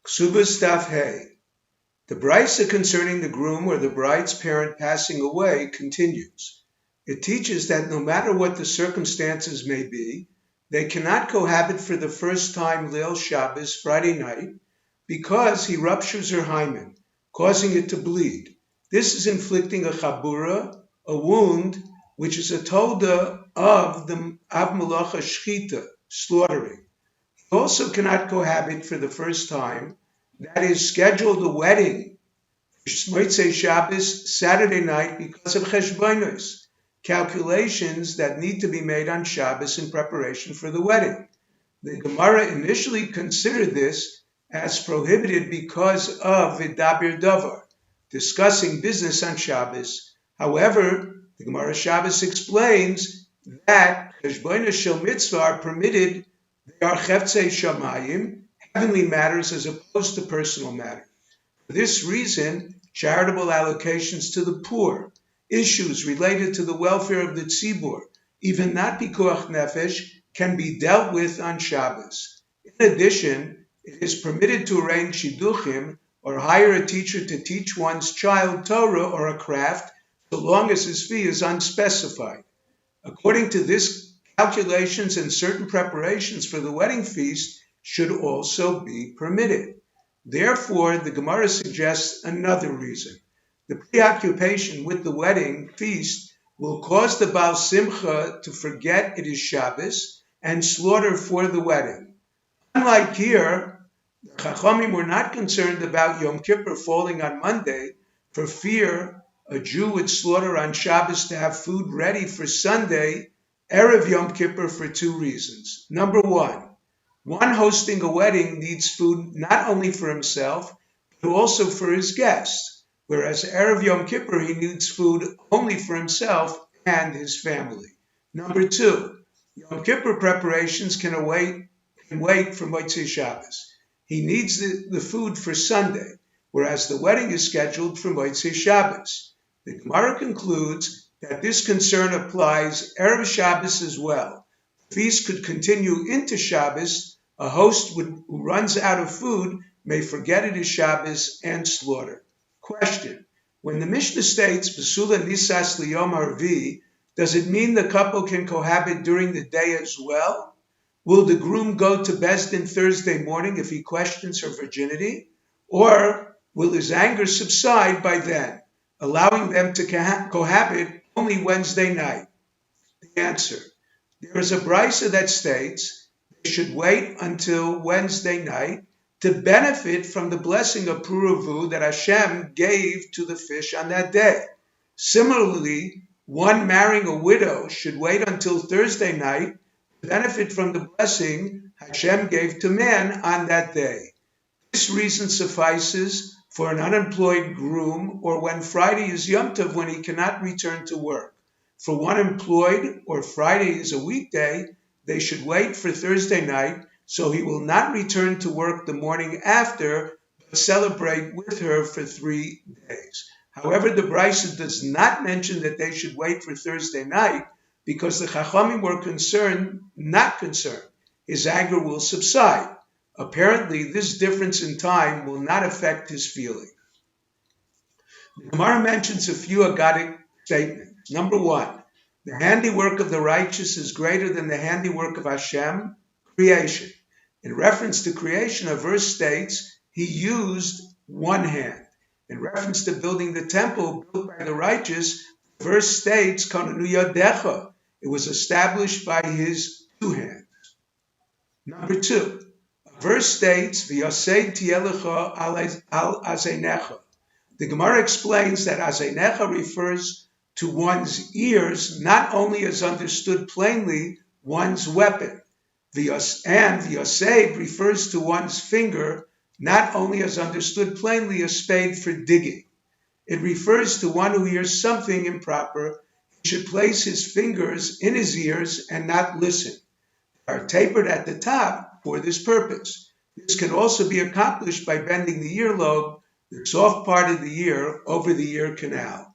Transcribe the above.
Ksubas Daf Hey. The brisa concerning the groom or the bride's parent passing away continues. It teaches that no matter what the circumstances may be, they cannot cohabit for the first time Leil Shabbos, Friday night, because he ruptures her hymen, causing it to bleed. This is inflicting a chabura, a wound, which is a tolda of the Av Malacha Shchita, slaughtering. He also cannot cohabit for the first time, that is, schedule the wedding for Motzei Shabbos, Saturday night, because of cheshbonos, calculations that need to be made on Shabbos in preparation for the wedding. The Gemara initially considered this as prohibited because of Vidabir Davar, discussing business on Shabbos. However, the Gemara Shabbos explains that cheshbonos shel mitzvah are permitted. They are cheftzei shamayim, heavenly matters as opposed to personal matters. For this reason, charitable allocations to the poor, issues related to the welfare of the tzibur, even not pikuach nefesh, can be dealt with on Shabbos. In addition, it is permitted to arrange shidduchim or hire a teacher to teach one's child Torah or a craft, so long as his fee is unspecified. According to this, calculations and certain preparations for the wedding feast should also be permitted. Therefore, the Gemara suggests another reason. The preoccupation with the wedding feast will cause the Baal Simcha to forget it is Shabbos and slaughter for the wedding. Unlike here, the Chachamim were not concerned about Yom Kippur falling on Monday for fear a Jew would slaughter on Shabbos to have food ready for Sunday, Erev Yom Kippur, for two reasons. Number one hosting a wedding needs food not only for himself, but also for his guests, whereas Erev Yom Kippur, he needs food only for himself and his family. Number two, Yom Kippur preparations can wait for Motzei Shabbos. He needs the food for Sunday, whereas the wedding is scheduled for Motzei Shabbos. The Gemara concludes that this concern applies Erev Shabbos as well. The feast could continue into Shabbos. A host who runs out of food may forget it is Shabbos and slaughter. Question: when the Mishnah states Besula Nisas Liyom Harvi, does it mean the couple can cohabit during the day as well? Will the groom go to Beis Din Thursday morning if he questions her virginity? Or will his anger subside by then, allowing them to cohabit only Wednesday night? The answer: there is a brisa that states they should wait until Wednesday night to benefit from the blessing of Puravu that Hashem gave to the fish on that day. Similarly, one marrying a widow should wait until Thursday night to benefit from the blessing Hashem gave to man on that day. This reason suffices for an unemployed groom, or when Friday is Yom Tov, when he cannot return to work. For one employed, or Friday is a weekday, they should wait for Thursday night so he will not return to work the morning after, but celebrate with her for 3 days. However, the Brisa does not mention that they should wait for Thursday night because the Chachamim were not concerned. His anger will subside. Apparently, this difference in time will not affect his feelings. The Gemara mentions a few Agadic statements. Number one, the handiwork of the righteous is greater than the handiwork of Hashem, creation. In reference to creation, a verse states he used one hand. In reference to building the temple built by the righteous, the verse states Konanu Yadecha. It was established by his two hands. Number two, a verse states V'yosei tielecha al azeinecha. The Gemara explains that azeinecha refers to one's ears, not only as understood plainly, one's weapon. And V'yosei refers to one's finger, not only as understood plainly, a spade for digging. It refers to one who hears something improper. He should place his fingers in his ears and not listen. They are tapered at the top for this purpose. This can also be accomplished by bending the earlobe, the soft part of the ear, over the ear canal.